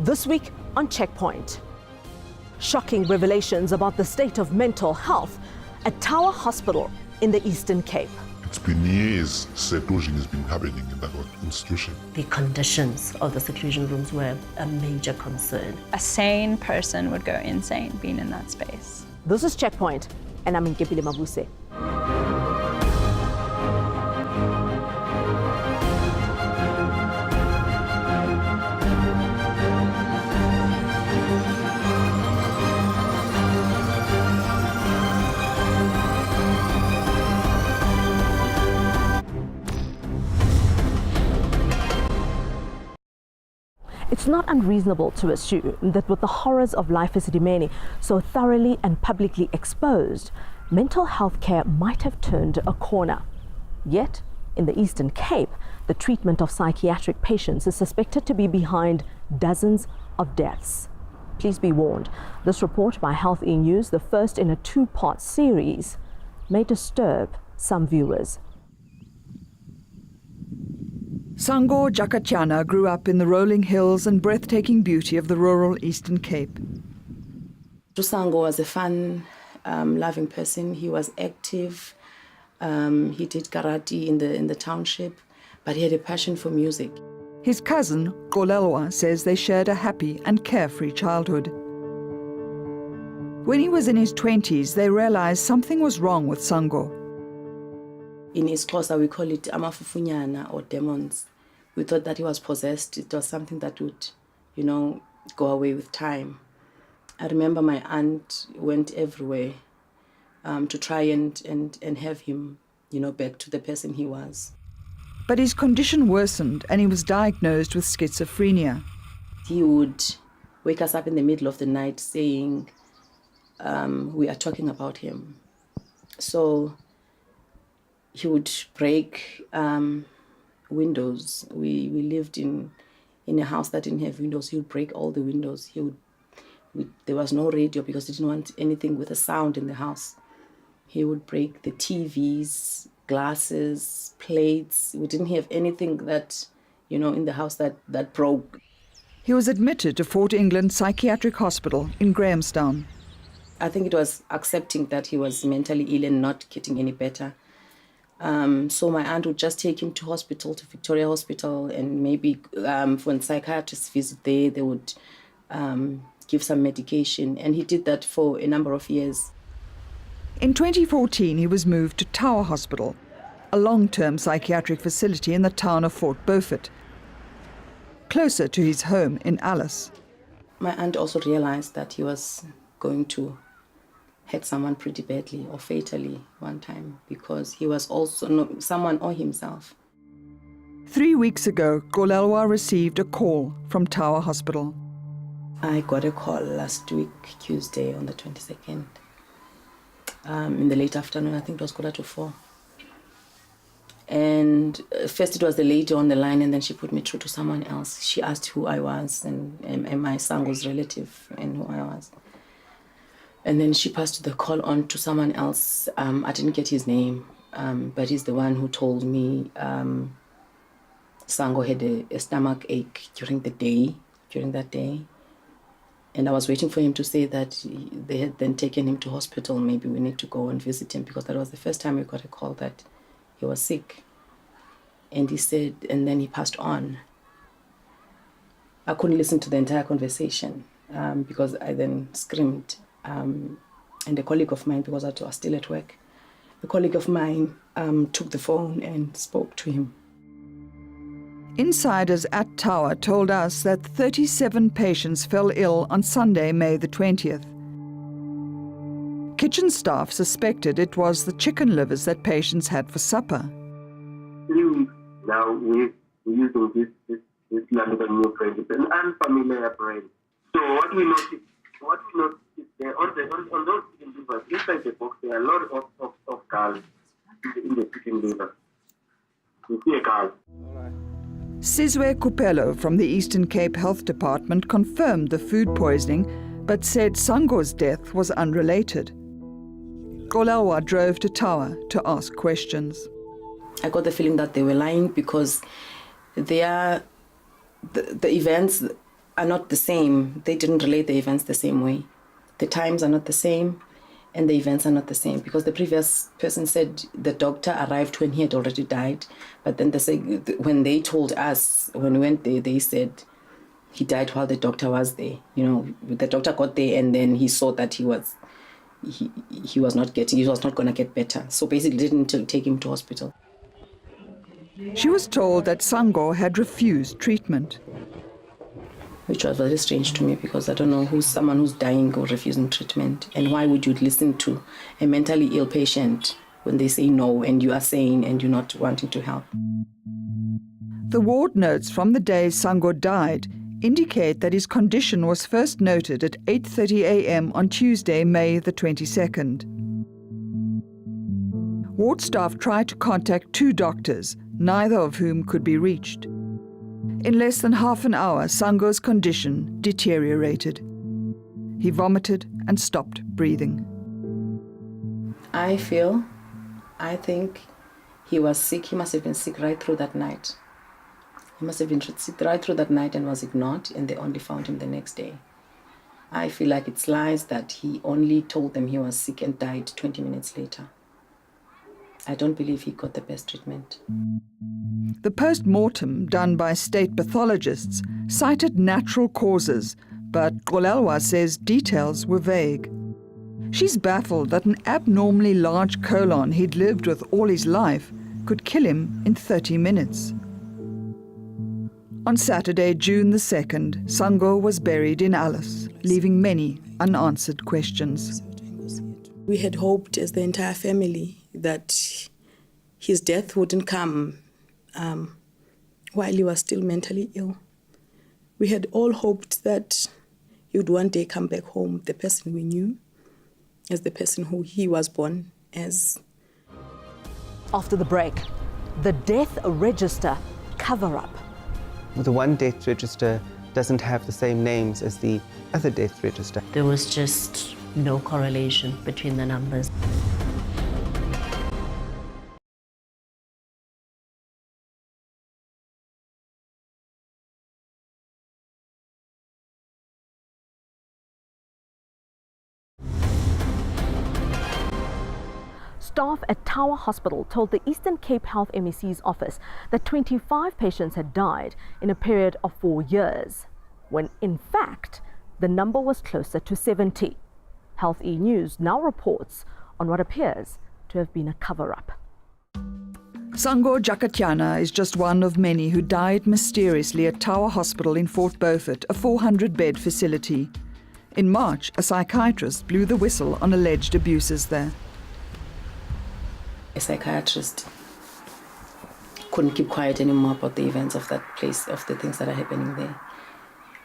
This week on Checkpoint. Shocking revelations about the state of mental health at Tower Hospital in the Eastern Cape. It's been years seclusion has been happening in that institution. The conditions of the seclusion rooms were a major concern. A sane person would go insane being in that space. This is Checkpoint, and I'm Nkepile Mabuse. It's not unreasonable to assume that with the horrors of life as Esidimeni so thoroughly and publicly exposed, mental health care might have turned a corner. Yet, in the Eastern Cape, the treatment of psychiatric patients is suspected to be behind dozens of deaths. Please be warned, this report by Health E News, the first in a two-part series, may disturb some viewers. Sango Jakachana grew up in the rolling hills and breathtaking beauty of the rural Eastern Cape. Sango was a fun, loving person. He was active. He did karate in the township, but he had a passion for music. His cousin, Golelwa, says they shared a happy and carefree childhood. When he was in his 20s, they realized something was wrong with Sango. In Xhosa, we call it amafufunyana or demons. We thought that he was possessed. It was something that would, go away with time. I remember my aunt went everywhere to try and have him, back to the person he was. But his condition worsened and he was diagnosed with schizophrenia. He would wake us up in the middle of the night saying, we are talking about him. So he would break windows. We lived in a house that didn't have windows. He would break all the windows. There was no radio because he didn't want anything with a sound in the house. He would break the TVs, glasses, plates. We didn't have anything that, in the house that broke. He was admitted to Fort England Psychiatric Hospital in Grahamstown. I think it was accepting that he was mentally ill and not getting any better. So my aunt would just take him to hospital, to Victoria Hospital, and maybe when psychiatrists visit there, they would give some medication. And he did that for a number of years. In 2014, he was moved to Tower Hospital, a long-term psychiatric facility in the town of Fort Beaufort, closer to his home in Alice. My aunt also realized that he was going to hurt someone pretty badly or fatally one time because he was also someone or himself. 3 weeks ago, Golelwa received a call from Tower Hospital. I got a call last week, Tuesday, on the 22nd. In the late afternoon, I think it was 3:45. And first it was the lady on the line, and then she put me through to someone else. She asked who I was and my Sango's relative and who I was. And then she passed the call on to someone else. I didn't get his name, but he's the one who told me Sango had a stomach ache during that day. And I was waiting for him to say that they had then taken him to hospital. Maybe we need to go and visit him because that was the first time we got a call that he was sick. And he said, and then he passed on. I couldn't listen to the entire conversation because I then screamed. And a colleague of mine, because I was still at work, a colleague of mine took the phone and spoke to him. Insiders at Tower told us that 37 patients fell ill on Sunday, May the 20th. Kitchen staff suspected it was the chicken livers that patients had for supper. 3 weeks now we're using this London new brand. It's an unfamiliar brand. So what we noticed is on those chicken livers, inside the box, there are a lot of gall in the chicken liver. You see a gall. Sizwe Kupelo from the Eastern Cape Health Department confirmed the food poisoning, but said Sango's death was unrelated. Golelwa drove to Tower to ask questions. I got the feeling that they were lying because the events are not the same. They didn't relate the events the same way. The times are not the same, and the events are not the same, because the previous person said the doctor arrived when he had already died, but then when they told us, when we went there, they said he died while the doctor was there. You know, the doctor got there and then he saw that he was not going to get better. So basically didn't take him to hospital. She was told that Sango had refused treatment. Which was very strange to me, because I don't know who's someone who's dying or refusing treatment. And why would you listen to a mentally ill patient when they say no and you are saying and you're not wanting to help? The ward notes from the day Sango died indicate that his condition was first noted at 8:30 a.m. on Tuesday, May the 22nd. Ward staff tried to contact 2 doctors, neither of whom could be reached. In less than half an hour, Sango's condition deteriorated. He vomited and stopped breathing. I think he was sick. He must have been sick right through that night. He must have been sick right through that night and was ignored, and they only found him the next day. I feel like it's lies that he only told them he was sick and died 20 minutes later. I don't believe he got the best treatment. The post-mortem done by state pathologists cited natural causes, but Xolelwa says details were vague. She's baffled that an abnormally large colon he'd lived with all his life could kill him in 30 minutes. On Saturday, June the 2nd, Sango was buried in Alice, leaving many unanswered questions. We had hoped as the entire family that his death wouldn't come while he was still mentally ill. We had all hoped that he would one day come back home, the person we knew, as the person who he was born as. After the break, the death register cover-up. The one death register doesn't have the same names as the other death register. There was just no correlation between the numbers. Staff at Tower Hospital told the Eastern Cape Health MEC's office that 25 patients had died in a period of 4 years, when in fact the number was closer to 70. Health E News now reports on what appears to have been a cover-up. Sango Jakatyana is just one of many who died mysteriously at Tower Hospital in Fort Beaufort, a 400-bed facility. In March, a psychiatrist blew the whistle on alleged abuses there. A psychiatrist couldn't keep quiet anymore about the events of that place, of the things that are happening there.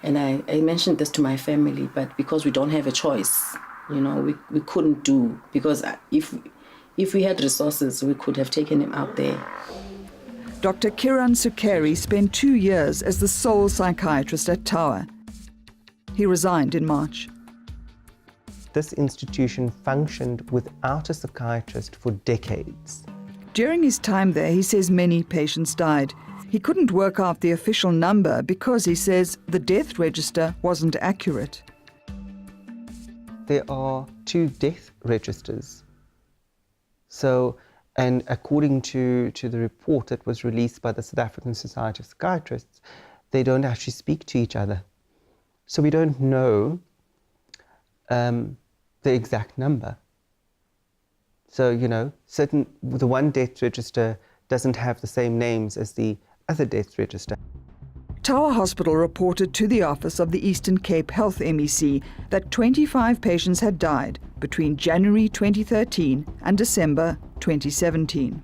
And I mentioned this to my family, but because we don't have a choice, you know, we couldn't do, because if we had resources, we could have taken him out there. Dr. Kiran Sukeri spent 2 years as the sole psychiatrist at Tower. He resigned in March. This institution functioned without a psychiatrist for decades. During his time there, he says many patients died. He couldn't work out the official number because, he says, the death register wasn't accurate. There are 2 death registers. So, and according to the report that was released by the South African Society of Psychiatrists, they don't actually speak to each other. So we don't know the exact number. So, you know, the one death register doesn't have the same names as the other death register. Tower Hospital reported to the office of the Eastern Cape Health MEC that 25 patients had died between January 2013 and December 2017.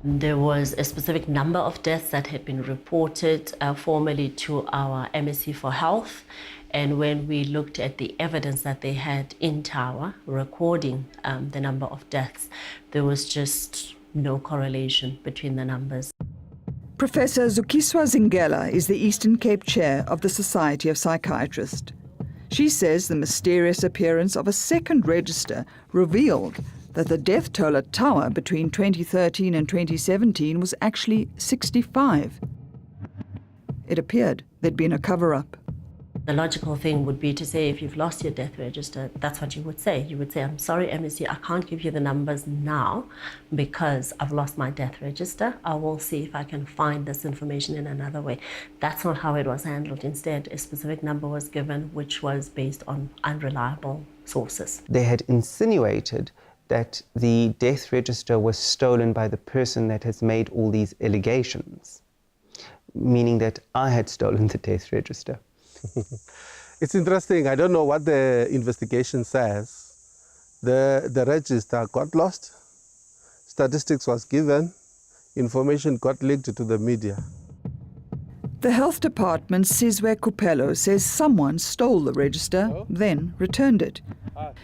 There was a specific number of deaths that had been reported formally to our MSc for Health. And when we looked at the evidence that they had in Tower recording the number of deaths, there was just no correlation between the numbers. Professor Zukiswa Zingela is the Eastern Cape chair of the Society of Psychiatrists. She says the mysterious appearance of a second register revealed that the death toll at Tower between 2013 and 2017 was actually 65. It appeared there'd been a cover-up. The logical thing would be to say, if you've lost your death register, that's what you would say. You would say, I'm sorry, MSC, I can't give you the numbers now because I've lost my death register. I will see if I can find this information in another way. That's not how it was handled. Instead, a specific number was given, which was based on unreliable sources. They had insinuated that the death register was stolen by the person that has made all these allegations, meaning that I had stolen the death register. It's interesting. I don't know what the investigation says. The register got lost, statistics was given, information got leaked to the media. The health department's Sizwe Kupelo says someone stole the register, then returned it.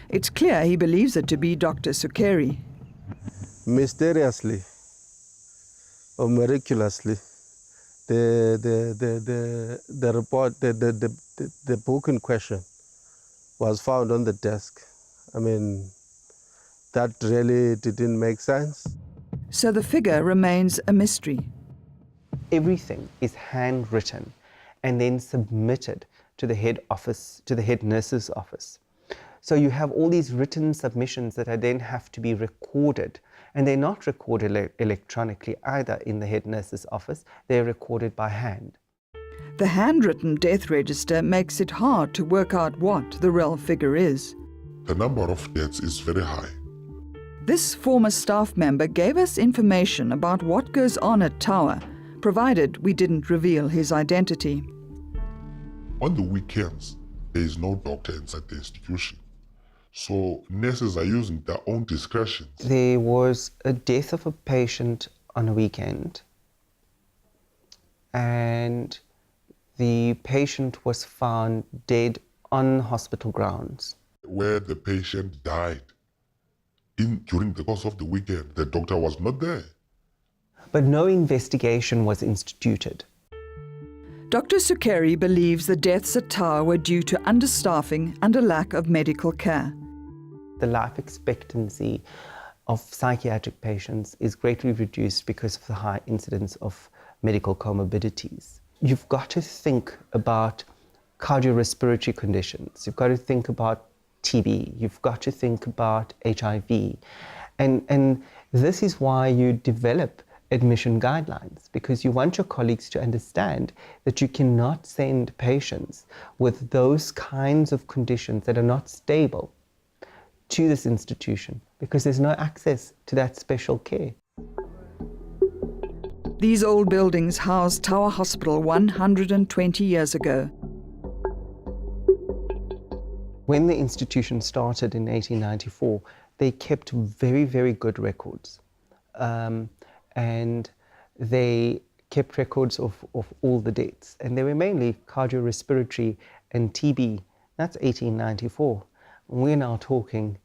It's clear he believes it to be Dr. Sukeri. Mysteriously or miraculously, the report, the book in question was found on the desk. I mean, that really didn't make sense. So the figure remains a mystery. Everything is handwritten and then submitted to the head office, to the head nurse's office. So you have all these written submissions that then have to be recorded, and they're not recorded electronically either in the head nurse's office, they're recorded by hand. The handwritten death register makes it hard to work out what the real figure is. The number of deaths is very high. This former staff member gave us information about what goes on at Tower, provided we didn't reveal his identity. On the weekends, there is no doctor inside the institution. So nurses are using their own discretion. There was a death of a patient on a weekend, and the patient was found dead on hospital grounds. Where the patient died, during the course of the weekend, the doctor was not there. But no investigation was instituted. Dr. Sukeri believes the deaths at Tower were due to understaffing and a lack of medical care. The life expectancy of psychiatric patients is greatly reduced because of the high incidence of medical comorbidities. You've got to think about cardiorespiratory conditions. You've got to think about TB. You've got to think about HIV. And this is why you develop admission guidelines, because you want your colleagues to understand that you cannot send patients with those kinds of conditions that are not stable to this institution, because there's no access to that special care. These old buildings housed Tower Hospital 120 years ago. When the institution started in 1894, they kept very, very good records. And they kept records of all the deaths. And they were mainly cardiorespiratory and TB. That's 1894. We're now talking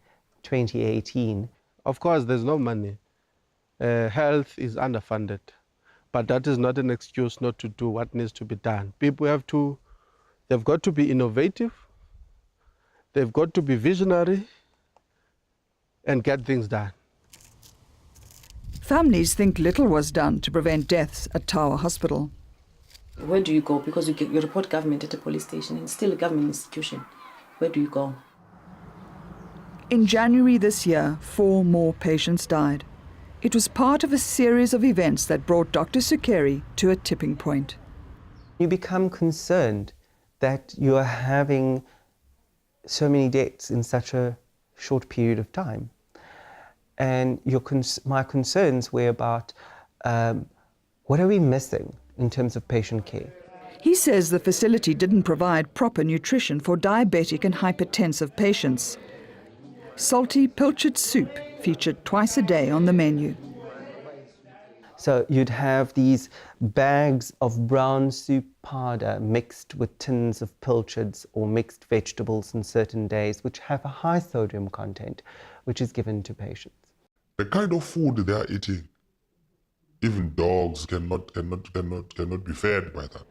2018. Of course, there's no money. Health is underfunded. But that is not an excuse not to do what needs to be done. People they've got to be innovative, they've got to be visionary, and get things done. Families think little was done to prevent deaths at Tower Hospital. Where do you go? Because you report government at a police station, and it's still a government institution. Where do you go? In January this year, 4 more patients died. It was part of a series of events that brought Dr. Sukeri to a tipping point. You become concerned that you are having so many deaths in such a short period of time. And my concerns were about what are we missing in terms of patient care. He says the facility didn't provide proper nutrition for diabetic and hypertensive patients. Salty pilchard soup featured twice a day on the menu. So you'd have these bags of brown soup powder mixed with tins of pilchards or mixed vegetables on certain days, which have a high sodium content, which is given to patients. The kind of food they are eating, even dogs cannot be fed by that.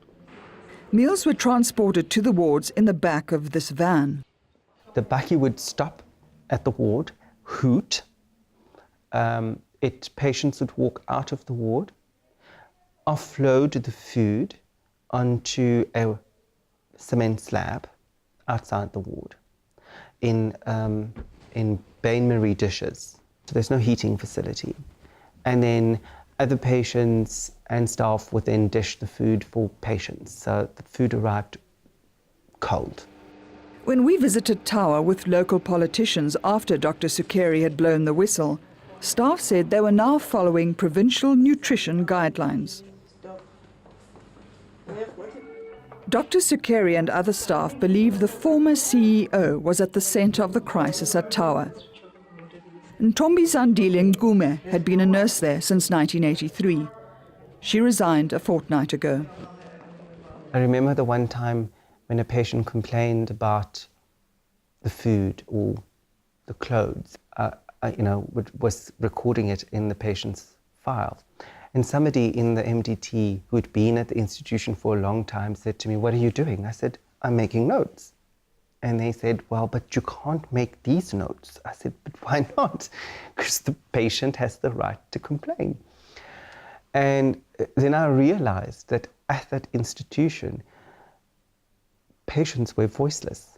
Meals were transported to the wards in the back of this van. The bakkie would stop at the ward, hoot. Patients would walk out of the ward, offload the food onto a cement slab outside the ward in bain-marie dishes. So there's no heating facility. And then other patients and staff would then dish the food for patients. So the food arrived cold. When we visited Tower with local politicians after Dr. Sukeri had blown the whistle, staff said they were now following provincial nutrition guidelines. Dr. Sukeri and other staff believe the former CEO was at the centre of the crisis at Tower. Ntombazandile Ngume had been a nurse there since 1983. She resigned a fortnight ago. I remember the one time when a patient complained about the food or the clothes, was recording it in the patient's file. And somebody in the MDT who'd been at the institution for a long time said to me, "What are you doing?" I said, "I'm making notes." And they said, "Well, but you can't make these notes." I said, "But why not?" Because the patient has the right to complain. And then I realized that at that institution, patients were voiceless.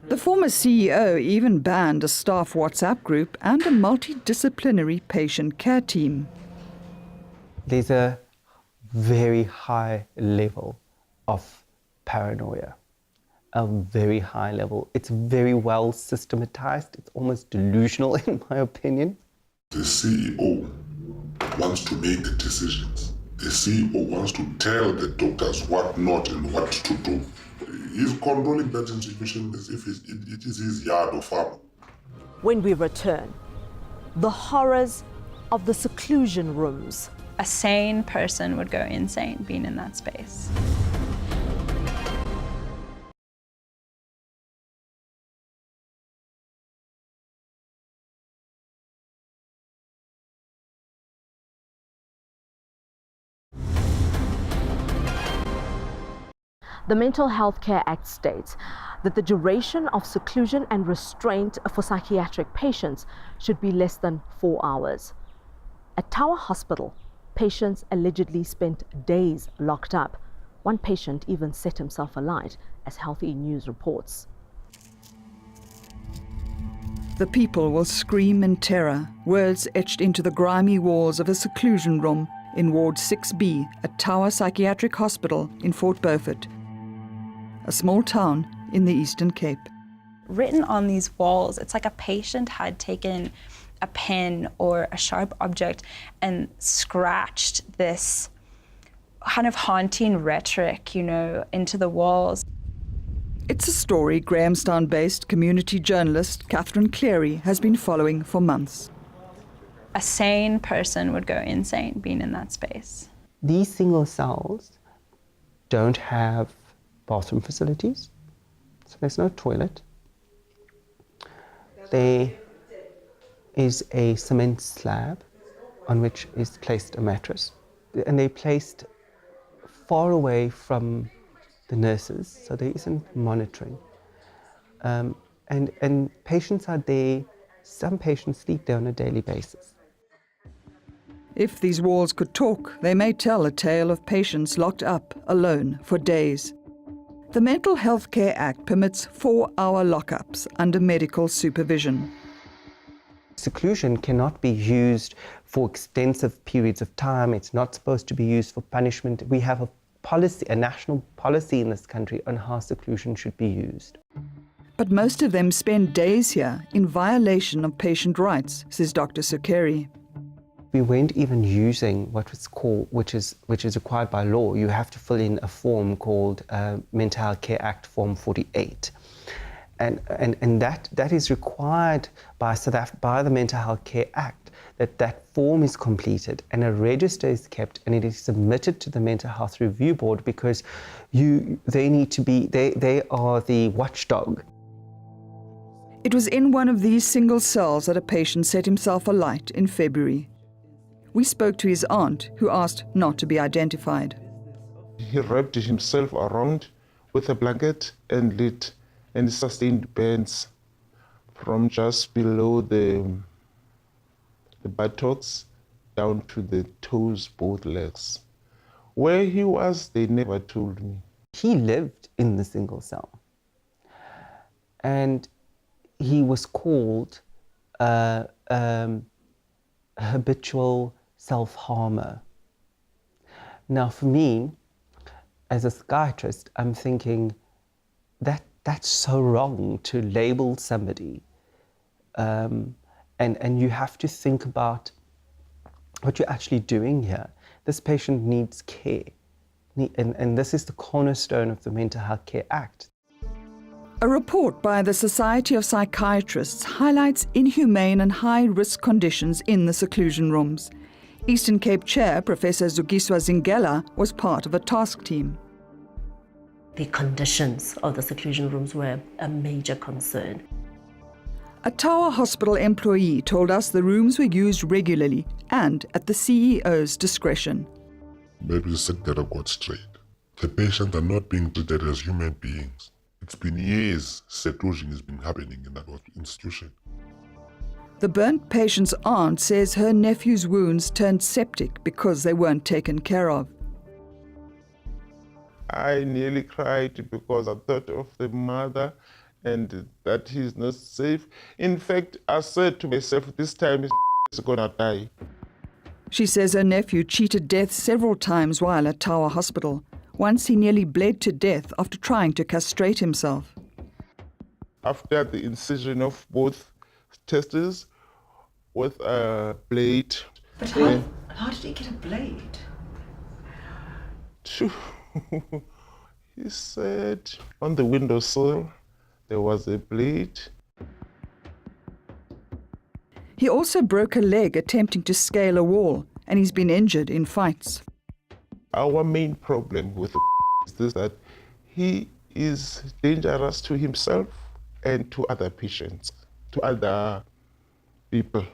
The former CEO even banned a staff WhatsApp group and a multidisciplinary patient care team. There's a very high level of paranoia, a very high level. It's very well systematized. It's almost delusional, in my opinion. The CEO wants to make the decisions. The CEO wants to tell the doctors what not and what to do. He's controlling that institution as if it is his yard or farm. When we return, the horrors of the seclusion rooms. A sane person would go insane being in that space. The Mental Health Care Act states that the duration of seclusion and restraint for psychiatric patients should be less than 4 hours. At Tower Hospital, patients allegedly spent days locked up. One patient even set himself alight, as Healthy News reports. The people will scream in terror, words etched into the grimy walls of a seclusion room in Ward 6B at Tower Psychiatric Hospital in Fort Beaufort, a small town in the Eastern Cape. Written on these walls, it's like a patient had taken a pen or a sharp object and scratched this kind of haunting rhetoric, into the walls. It's a story Grahamstown-based community journalist Catherine Cleary has been following for months. A sane person would go insane being in that space. These single cells don't have bathroom facilities, so there's no toilet. There is a cement slab on which is placed a mattress, and they're placed far away from the nurses, so there isn't monitoring. And patients are there, some patients sleep there on a daily basis. If these walls could talk, they may tell a tale of patients locked up alone for days. The Mental Health Care Act permits 4-hour lockups under medical supervision. Seclusion cannot be used for extensive periods of time. It's not supposed to be used for punishment. We have a policy, a national policy in this country on how seclusion should be used. But most of them spend days here in violation of patient rights, says Dr. Sukeri. We weren't even using what was called, which is required by law. You have to fill in a form called Mental Health Care Act Form 48. And that is required by the Mental Health Care Act, that form is completed and a register is kept and it is submitted to the Mental Health Review Board, because they are the watchdog. It was in one of these single cells that a patient set himself alight in February. We spoke to his aunt, who asked not to be identified. He wrapped himself around with a blanket and lit, and he sustained burns from just below the buttocks down to the toes, both legs. Where he was, they never told me. He lived in the single cell, and he was called habitual self-harmer. Now, for me, as a psychiatrist, I'm thinking that that's so wrong to label somebody, and you have to think about what you're actually doing here. This patient needs care, and this is the cornerstone of the Mental Health Care Act. A report by the Society of Psychiatrists highlights inhumane and high-risk conditions in the seclusion rooms. Eastern Cape Chair Professor Zugiswa Zingela was part of a task team. The conditions of the seclusion rooms were a major concern. A Tower Hospital employee told us the rooms were used regularly and at the CEO's discretion. Maybe the secretary got straight. The patients are not being treated as human beings. It's been years seclusion has been happening in that institution. The burnt patient's aunt says her nephew's wounds turned septic because they weren't taken care of. I nearly cried because I thought of the mother and that he's not safe. In fact, I said to myself, this time he's gonna die. She says her nephew cheated death several times while at Tower Hospital. Once he nearly bled to death after trying to castrate himself. After the incision of both testes with a blade. But how did he get a blade? He said on the windowsill there was a blade. He also broke a leg attempting to scale a wall, and he's been injured in fights. Our main problem with is this, that he is dangerous to himself and to other patients, to other people.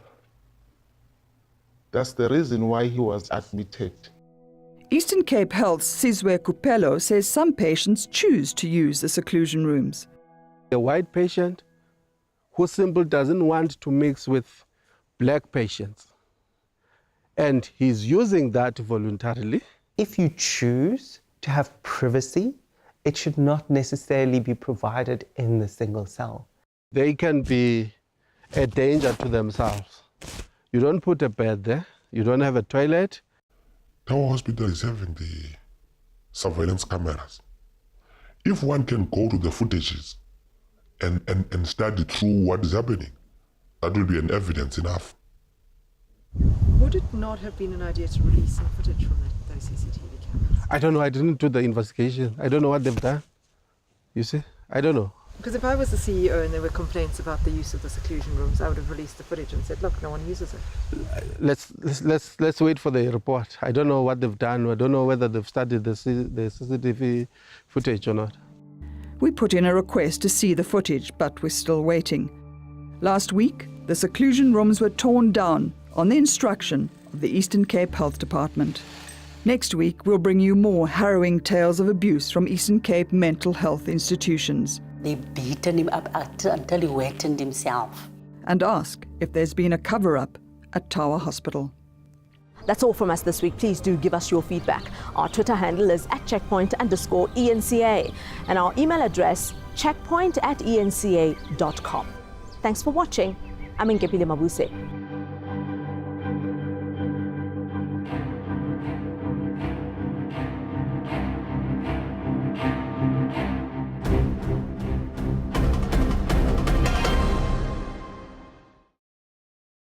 That's the reason why he was admitted. Eastern Cape Health's Sizwe Kupelo says some patients choose to use the seclusion rooms. A white patient who simply doesn't want to mix with black patients, and he's using that voluntarily. If you choose to have privacy, it should not necessarily be provided in the single cell. They can be a danger to themselves. You don't put a bed there, you don't have a toilet. Tower Hospital is having the surveillance cameras. If one can go to the footages and study through what is happening, that will be an evidence enough. Would it not have been an idea to release some footage from those CCTV cameras? I don't know, I didn't do the investigation. I don't know what they've done. You see, I don't know. Because if I was the CEO and there were complaints about the use of the seclusion rooms, I would have released the footage and said, look, no one uses it. Let's wait for the report. I don't know what they've done. I don't know whether they've studied the CCTV footage or not. We put in a request to see the footage, but we're still waiting. Last week, the seclusion rooms were torn down on the instruction of the Eastern Cape Health Department. Next week, we'll bring you more harrowing tales of abuse from Eastern Cape mental health institutions. They beaten him up until he wetted himself. And ask if there's been a cover-up at Tower Hospital. That's all from us this week. Please do give us your feedback. Our Twitter handle is @checkpoint_ENCA and our email address checkpoint@enca.com. Thanks for watching. I'm Nkepile Mabuse.